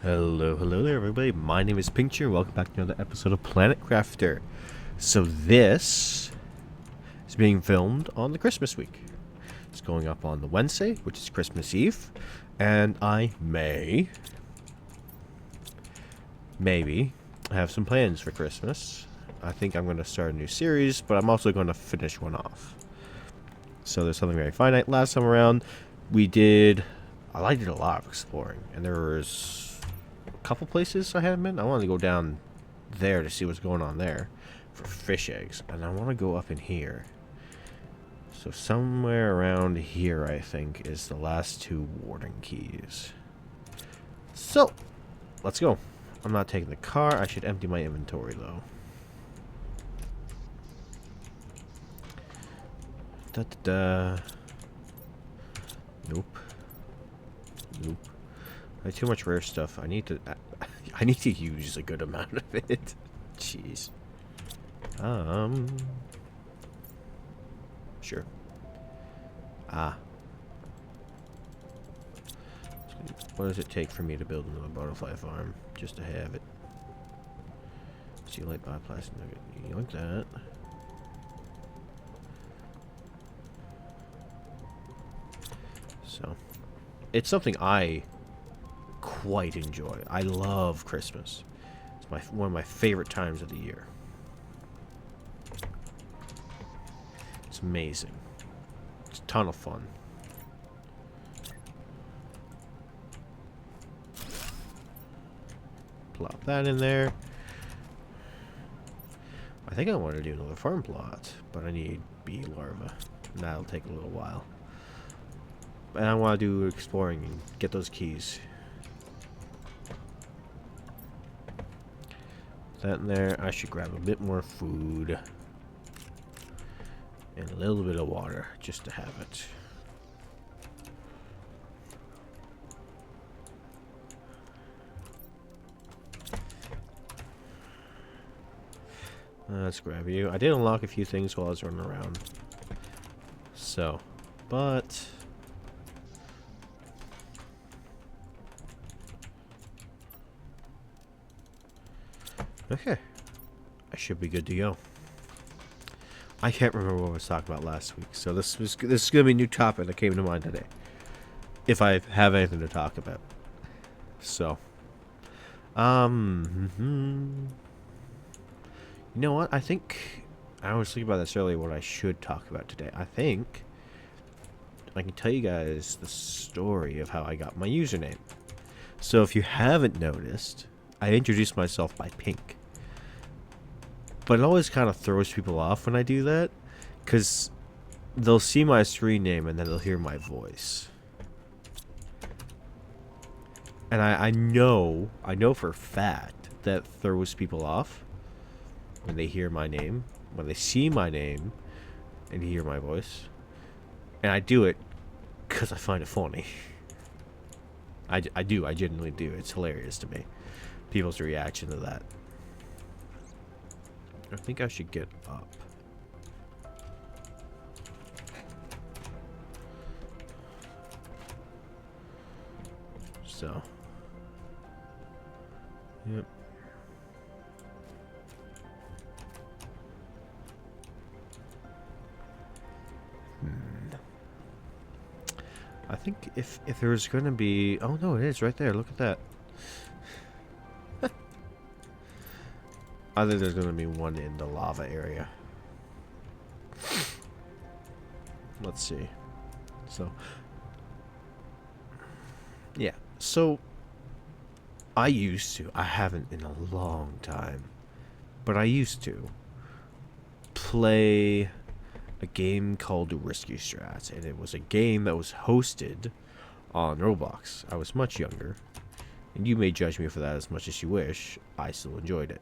Hello there everybody, my name is Pincture and welcome back to another episode of Planet Crafter. So this is being filmed on the Christmas week. It's going up on the Wednesday, which is Christmas Eve, and I maybe have some plans for Christmas. I think I'm going to start a new series, but I'm also going to finish one off. So there's something very finite. Last time around, I did a lot of exploring, and there was couple places I haven't been. I want to go down there to see what's going on there for fish eggs, and I want to go up in here. So somewhere around here, I think, is the last two warden keys. So let's go. I'm not taking the car. I should empty my inventory though. Da da da. Nope. Nope. I have too much rare stuff. I need to use a good amount of it. Jeez. Sure. What does it take for me to build another butterfly farm? Just to have it. Sea light bioplastic nugget. You like that? So, it's something I quite enjoy. I love Christmas. It's one of my favorite times of the year. It's amazing. It's a ton of fun. Plop that in there. I think I want to do another farm plot, but I need bee larvae. That'll take a little while. And I want to do exploring and get those keys. That in there. I should grab a bit more food and a little bit of water just to have it. Let's grab you. I did unlock a few things while I was running around. So, but okay, I should be good to go. I can't remember what I was talking about last week, so this is gonna be a new topic that came to mind today. If I have anything to talk about, so you know what? I think I was thinking about this earlier. What I should talk about today. I think I can tell you guys the story of how I got my username. So if you haven't noticed, I introduced myself by pink. But it always kind of throws people off when I do that, because they'll see my screen name and then they'll hear my voice. And I know for a fact that throws people off when they hear my name, when they see my name and hear my voice. And I do it because I find it funny. I genuinely do. It's hilarious to me. People's reaction to that. I think I should get up. So. Yep. I think if there's gonna be... Oh no, it is right there. Look at that. I think there's gonna be one in the lava area. Let's see. So, yeah. So, I haven't in a long time, but I used to play a game called Rescue Strats, and it was a game that was hosted on Roblox. I was much younger, and you may judge me for that as much as you wish. I still enjoyed it.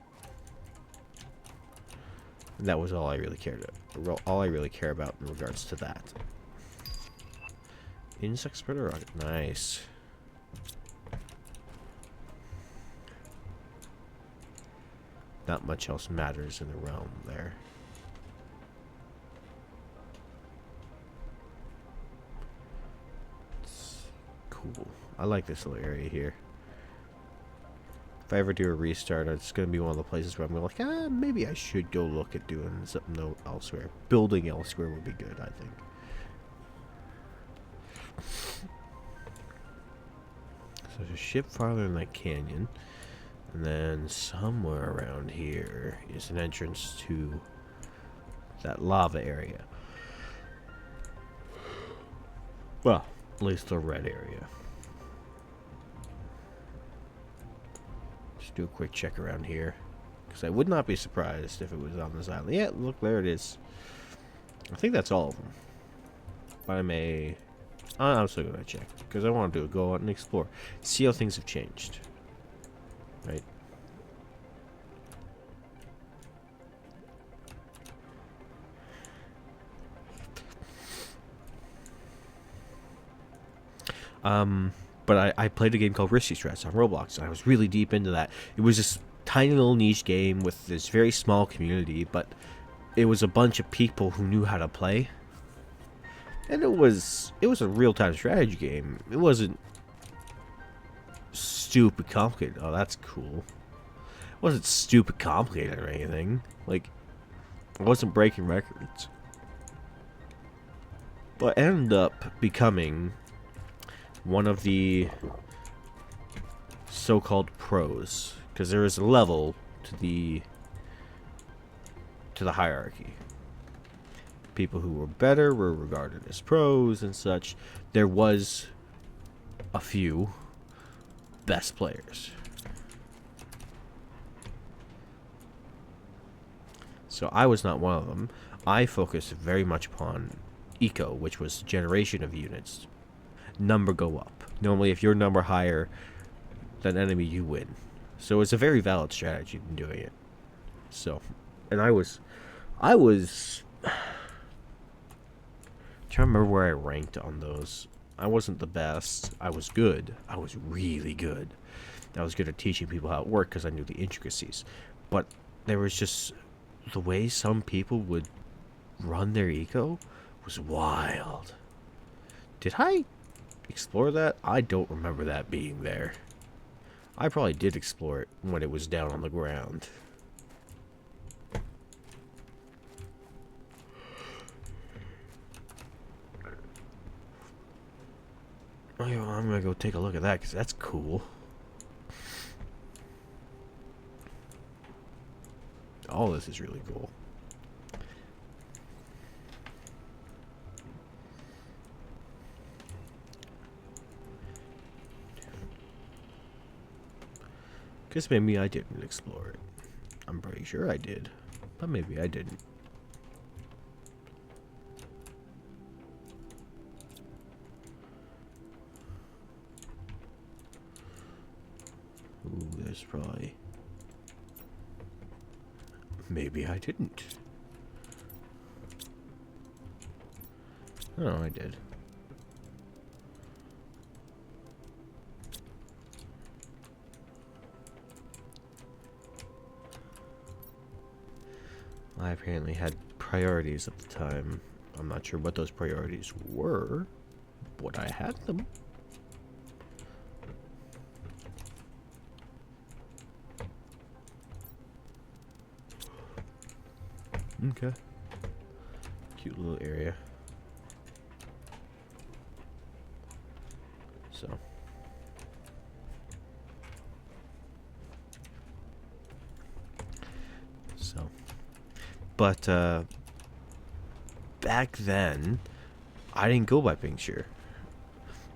And that was all I really cared about. All I really care about in regards to that. Insect spreader rocket. Nice. Not much else matters in the realm there. It's cool. I like this little area here. if I ever do a restart, it's going to be one of the places where I'm like, maybe I should go look at doing something elsewhere. Building elsewhere would be good, I think. So there's a ship farther in that canyon. And then somewhere around here is an entrance to that lava area. Well, at least the red area. Just do a quick check around here. Because I would not be surprised if it was on this island. Yeah, look, there it is. I think that's all of them. But I'm still going to check. Because I want to go out and explore. See how things have changed. Right? But I played a game called Risky Strats on Roblox, and I was really deep into that. It was this tiny little niche game with this very small community, but it was a bunch of people who knew how to play. And it was a real-time strategy game. It wasn't stupid complicated. Oh, that's cool. It wasn't stupid complicated or anything. Like, I wasn't breaking records. But I ended up becoming one of the so-called pros, because there is a level to the hierarchy. People who were better were regarded as pros and such. There was a few best players. So I was not one of them. I focused very much upon eco, which was generation of units. Number go up. Normally, if your number higher than enemy, you win. So it's a very valid strategy in doing it. So, and I was trying to remember where I ranked on those. I wasn't the best. I was good. I was really good. I was good at teaching people how it worked because I knew the intricacies. But there was just the way some people would run their eco was wild. Did I explore that? I don't remember that being there. I probably did explore it when it was down on the ground. Okay, well, I'm gonna go take a look at that because that's cool. All this is really cool. Guess maybe I didn't explore it. I'm pretty sure I did, but maybe I didn't. Ooh, there's probably... Maybe I didn't. Oh, I did. I apparently had priorities at the time. I'm not sure what those priorities were, but I had them. Okay. Cute little area. But back then, I didn't go by Pinkshire.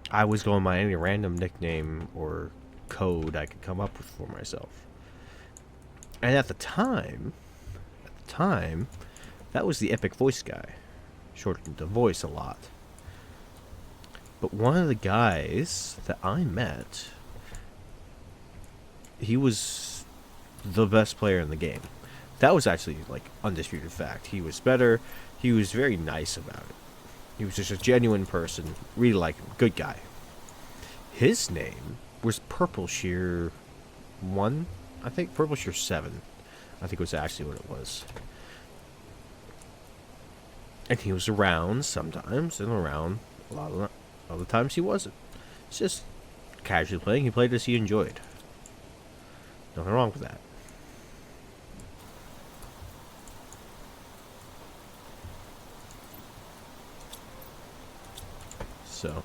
I was going by any random nickname or code I could come up with for myself. And at the time, that was the Epic Voice guy. Shortened to voice a lot. But one of the guys that I met, he was the best player in the game. That was actually, like, undisputed fact. He was better. He was very nice about it. He was just a genuine person. Really like him. Good guy. His name was Purple Shear 1, I think. Purple Shear 7, I think was actually what it was. And he was around sometimes, and around a lot of other times he wasn't. It's just casually playing. He played as he enjoyed. Nothing wrong with that. So,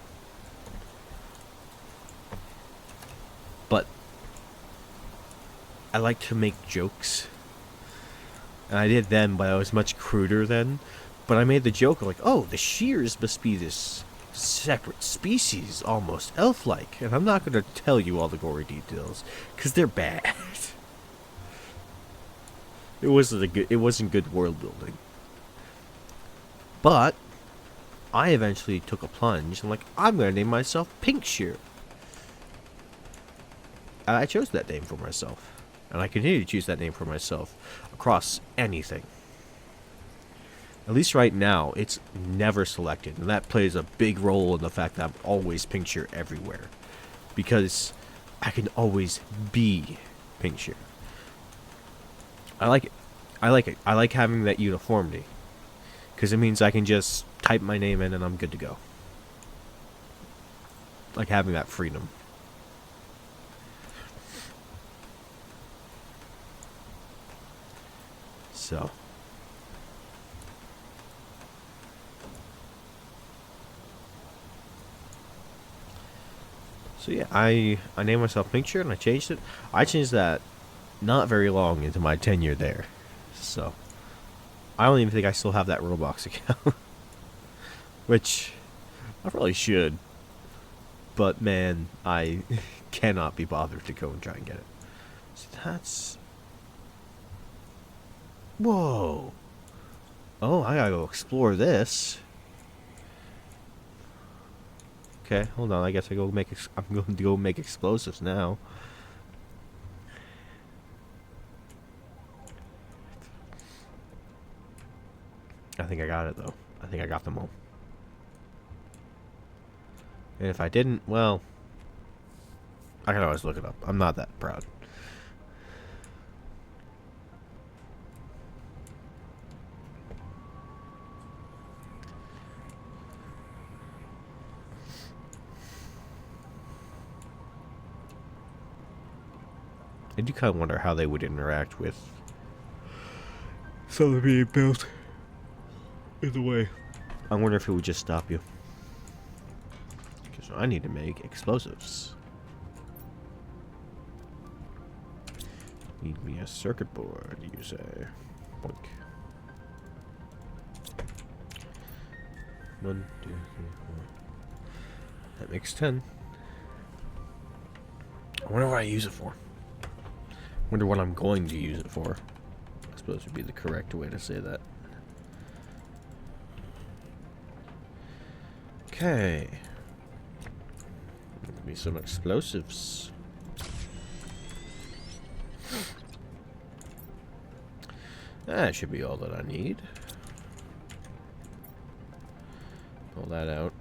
but I like to make jokes. And I did then, but I was much cruder then. But I made the joke of like, oh, the shears must be this separate species, almost elf-like. And I'm not going to tell you all the gory details, because they're bad. It wasn't good world building. But I eventually took a plunge. I'm like, I'm going to name myself Pink Shear. And I chose that name for myself. And I continue to choose that name for myself across anything. At least right now, it's never selected. And that plays a big role in the fact that I'm always Pink Shear everywhere. Because I can always be Pink Shear. I like it. I like it. I like having that uniformity. Because it means I can just type my name in and I'm good to go. Like having that freedom. So yeah, I named myself Pink Shirt and I changed it. I changed that not very long into my tenure there. So I don't even think I still have that Roblox account. Which I probably should. But man, I cannot be bothered to go and try and get it. So that's... Whoa. Oh, I gotta go explore this. Okay, hold on. I guess I'm going to go make explosives now. I think I got it though. I think I got them all. And if I didn't, well, I can always look it up. I'm not that proud. I do kind of wonder how they would interact with something being built in the way. I wonder if it would just stop you. Because I need to make explosives. Need me a circuit board, you say. Boink. 1, 2, 3, 4. That makes 10. I wonder what I use it for. Wonder what I'm going to use it for. I suppose would be the correct way to say that. Okay. Give me some explosives. That should be all that I need. Pull that out.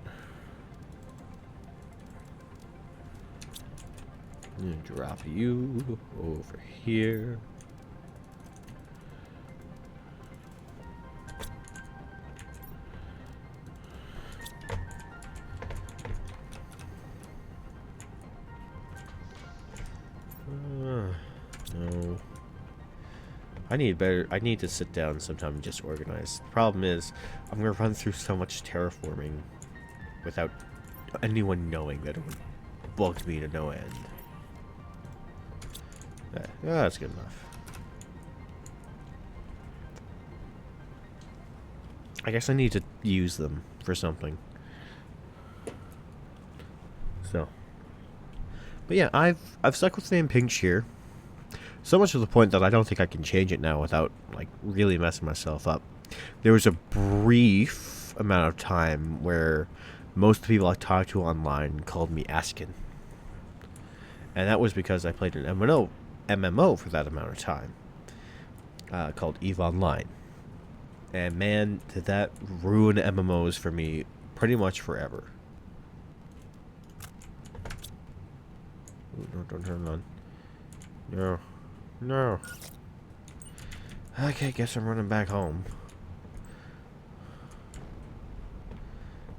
And drop you over here. No. I need to sit down sometime and just organize. The problem is, I'm going to run through so much terraforming without anyone knowing that it would bug me to no end. Yeah, that's good enough. I guess I need to use them for something. So. But yeah, I've stuck with the name Pink Shear. So much to the point that I don't think I can change it now without, like, really messing myself up. There was a brief amount of time where most people I talked to online called me Askin. And that was because I played an MMO for that amount of time. Called EVE Online. And man, did that ruin MMOs for me pretty much forever. Ooh, no, don't turn on. No. No. Okay, guess I'm running back home.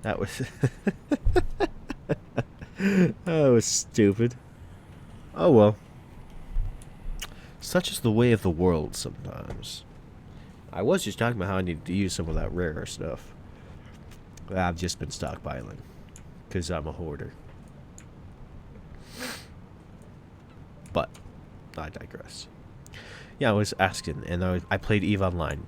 That was... that was stupid. Oh well. Such is the way of the world sometimes. I was just talking about how I need to use some of that rare stuff. I've just been stockpiling. Because I'm a hoarder. But, I digress. Yeah, I was asking, and I played EVE Online.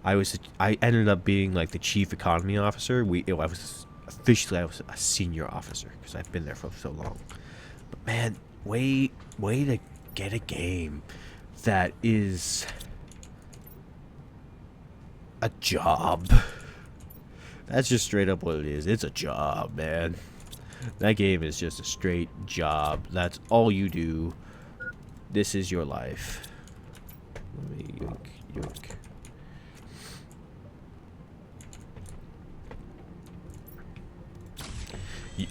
I ended up being like the chief economy officer. I was a senior officer because I've been there for so long. But man, way to get a game that is a job. That's just straight up what it is. It's a job, man. That game is just a straight job. That's all you do. This is your life. Let me yoink.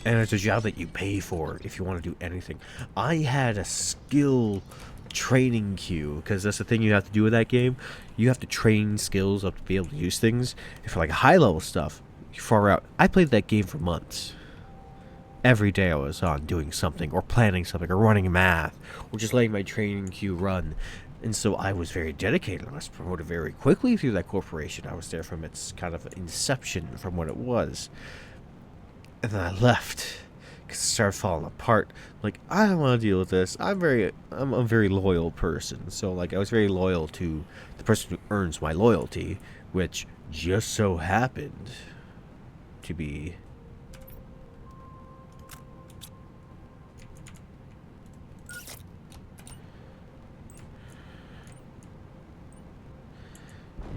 And it's a job that you pay for if you want to do anything. I had a skill training queue, because that's the thing you have to do with that game. You have to train skills up to be able to use things. And for like high level stuff, you're far out. I played that game for months. Every day I was on doing something, or planning something, or running math, or just letting my training queue run. And so I was very dedicated. I was promoted very quickly through that corporation. I was there from its kind of inception, from what it was. And then I left because it started falling apart. Like, I don't want to deal with this. I'm a very loyal person. So, like, I was very loyal to the person who earns my loyalty, which just so happened to be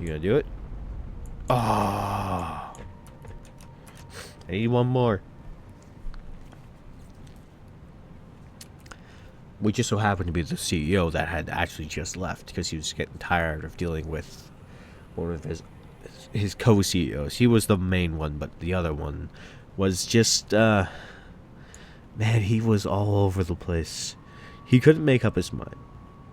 You gonna do it? Oh, I need one more. We just so happened to be the CEO that had actually just left because he was getting tired of dealing with one of his co-CEOs. He was the main one, but the other one was just man, he was all over the place. He couldn't make up his mind.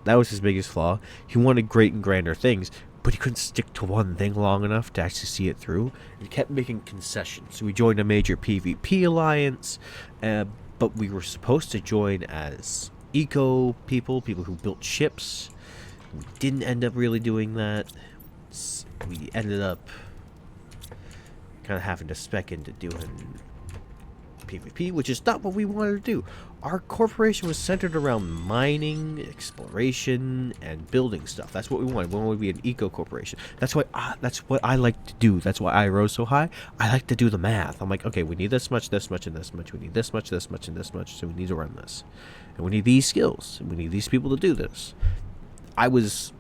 That was his biggest flaw. He wanted great and grander things, but he couldn't stick to one thing long enough to actually see it through. He kept making concessions. So we joined a major PvP alliance, but we were supposed to join as eco people who built ships. We didn't end up really doing that. We ended up kind of having to spec into doing PvP, which is not what we wanted to do. Our corporation was centered around mining, exploration, and building stuff. That's what we wanted. We wanted to be an eco corporation. That's what I like to do. That's why I rose so high. I like to do the math. I'm like, okay, we need this much, this much, and this much. We need this much, this much, and this much. So we need to run this, and we need these skills, and we need these people to do this. I was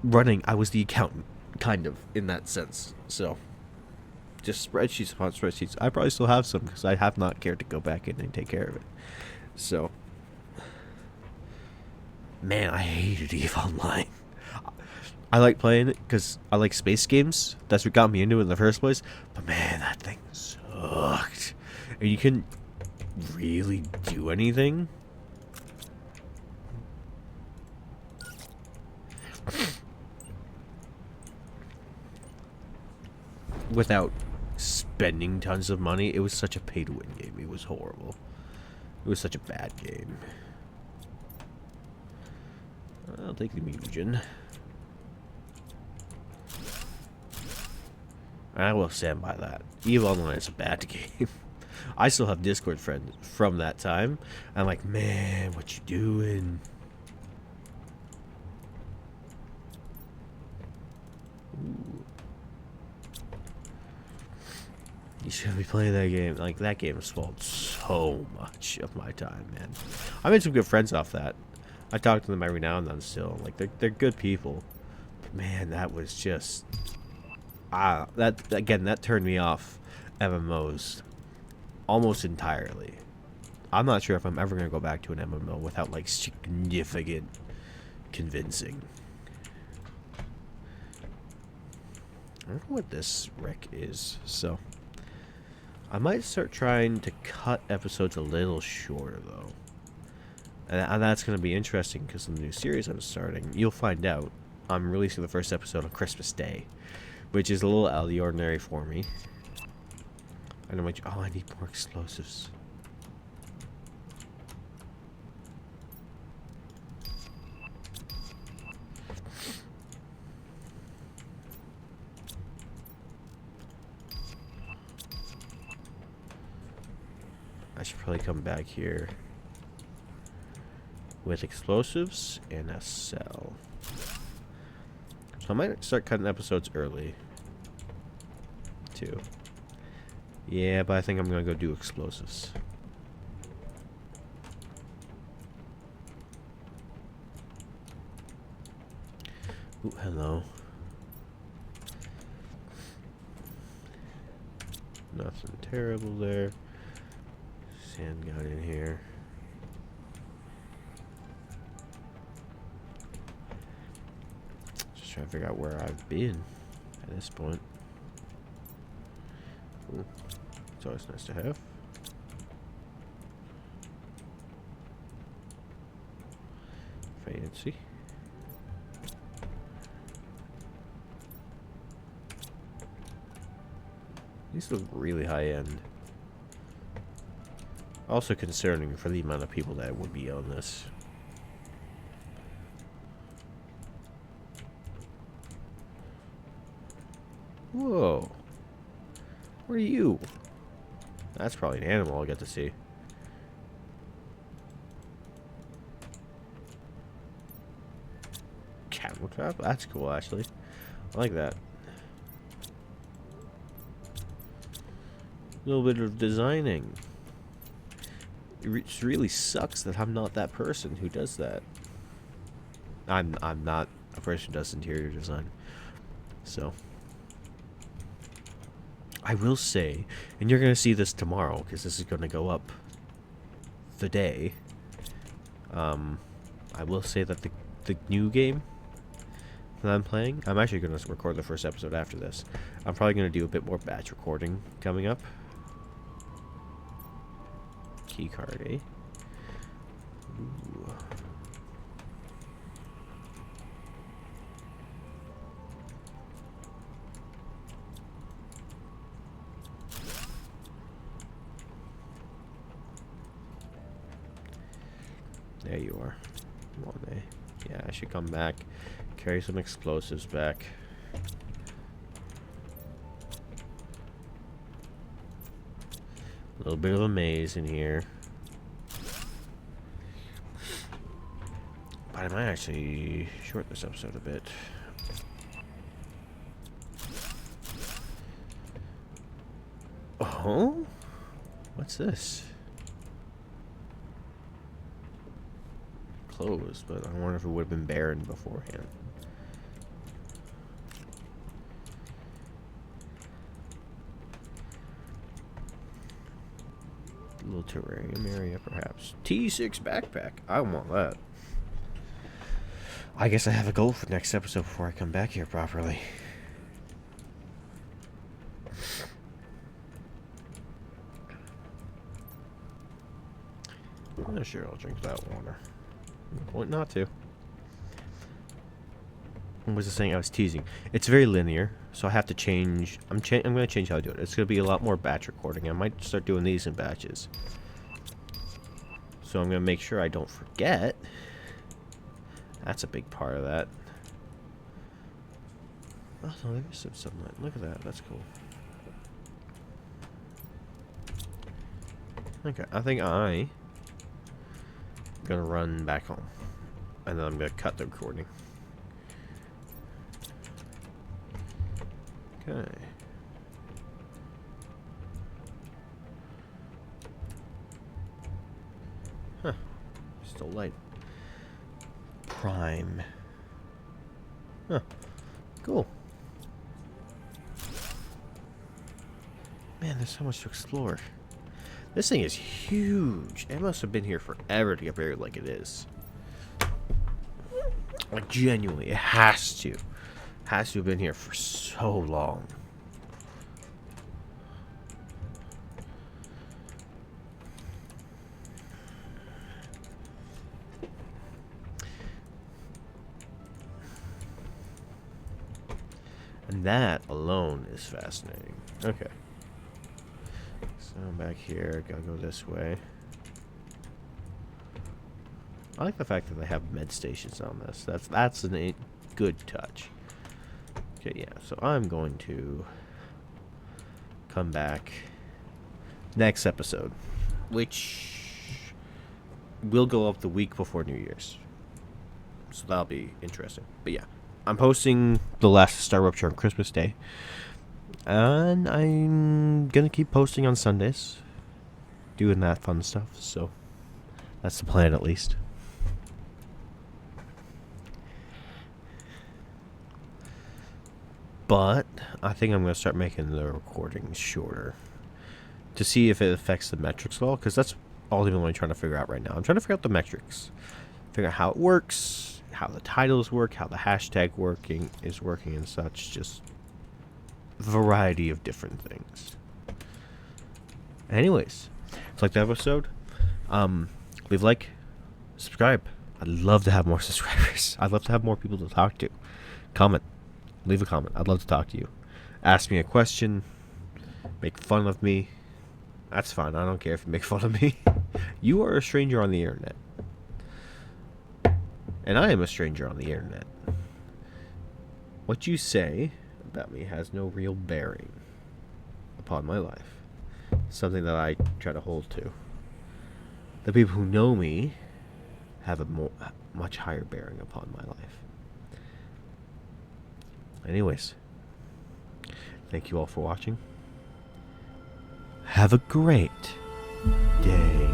the accountant, kind of, in that sense. So just spreadsheets upon spreadsheets. I probably still have some because I have not cared to go back in and take care of it. So, man, I hated EVE Online. I like playing it because I like space games. That's what got me into it in the first place. But man, that thing sucked. And you couldn't really do anything. Without spending tons of money. It was such a pay-to-win game. It was horrible. It was such a bad game. I'll take the mutagen. I will stand by that. EVE Online is a bad game. I still have Discord friends from that time. I'm like, man, what you doing? Ooh. You should be playing that game. Like, that game has spoiled so much of my time, man. I made some good friends off that. I talk to them every now and then still. Like, they're good people. But man, that was just... that turned me off MMOs almost entirely. I'm not sure if I'm ever going to go back to an MMO without, like, significant convincing. I don't know what this wreck is, so... I might start trying to cut episodes a little shorter, though. And that's going to be interesting because in the new series I'm starting, you'll find out I'm releasing the first episode on Christmas Day, which is a little out of the ordinary for me. And I'm like, oh, I need more explosives. I should probably come back here with explosives and a cell. So I might start cutting episodes early, too. Yeah, but I think I'm gonna go do explosives. Ooh, hello. Nothing terrible there. Sand got in here. Just trying to figure out where I've been at this point. Ooh, it's always nice to have. Fancy. These look really high end. Also concerning for the amount of people that would be on this. Whoa. What are you? That's probably an animal I'll get to see. Camel trap? That's cool, actually. I like that. A little bit of designing. It really sucks that I'm not that person who does that. I'm not a person who does interior design. So I will say, and you're gonna see this tomorrow because this is gonna go up the day. I will say that the new game that I'm playing, I'm actually gonna record the first episode after this. I'm probably gonna do a bit more batch recording coming up. Key card, eh? Ooh. There you are. Come on, eh? Yeah, I should come back. Carry some explosives back. A little bit of a maze in here. But I might actually short this episode a bit. Oh? What's this? Closed, but I wonder if it would have been barren beforehand. A little terrarium area, perhaps. T6 backpack. I want that. I guess I have a goal for next episode before I come back here properly. Oh, sure, I'll drink that water. No point not to. What was I saying? I was teasing. It's very linear, so I have to change. I'm going to change how I do it. It's going to be a lot more batch recording. I might start doing these in batches. So I'm going to make sure I don't forget. That's a big part of that. Oh, no, there's some sunlight. Look at that. That's cool. Okay, I think I'm going to run back home. And then I'm going to cut the recording. Okay. Huh. Still light. Prime. Huh. Cool. Man, there's so much to explore. This thing is huge. It must have been here forever to get buried like it is. Like, genuinely, it has to. Has to have been here for so long. And that alone is fascinating. Okay. So I'm back here. Gotta go this way. I like the fact that they have med stations on this. That's a good touch. Okay, yeah. So I'm going to come back next episode which will go up the week before New Year's. So that'll be interesting. But yeah, I'm posting the last Star Rupture on Christmas Day. And I'm going to keep posting on Sundays. Doing that fun stuff. So that's the plan, at least. But I think I'm going to start making the recordings shorter. To see if it affects the metrics at all. Because that's all I'm really trying to figure out right now. I'm trying to figure out the metrics. Figure out how it works. How the titles work. How the hashtag is working and such. Just a variety of different things. Anyways. If you like the episode, leave a like. Subscribe. I'd love to have more subscribers. I'd love to have more people to talk to. Comment. Leave a comment. I'd love to talk to you. Ask me a question. Make fun of me. That's fine. I don't care if you make fun of me. You are a stranger on the internet. And I am a stranger on the internet. What you say about me has no real bearing upon my life. Something that I try to hold to. The people who know me have a much higher bearing upon my life. Anyways, thank you all for watching. Have a great day.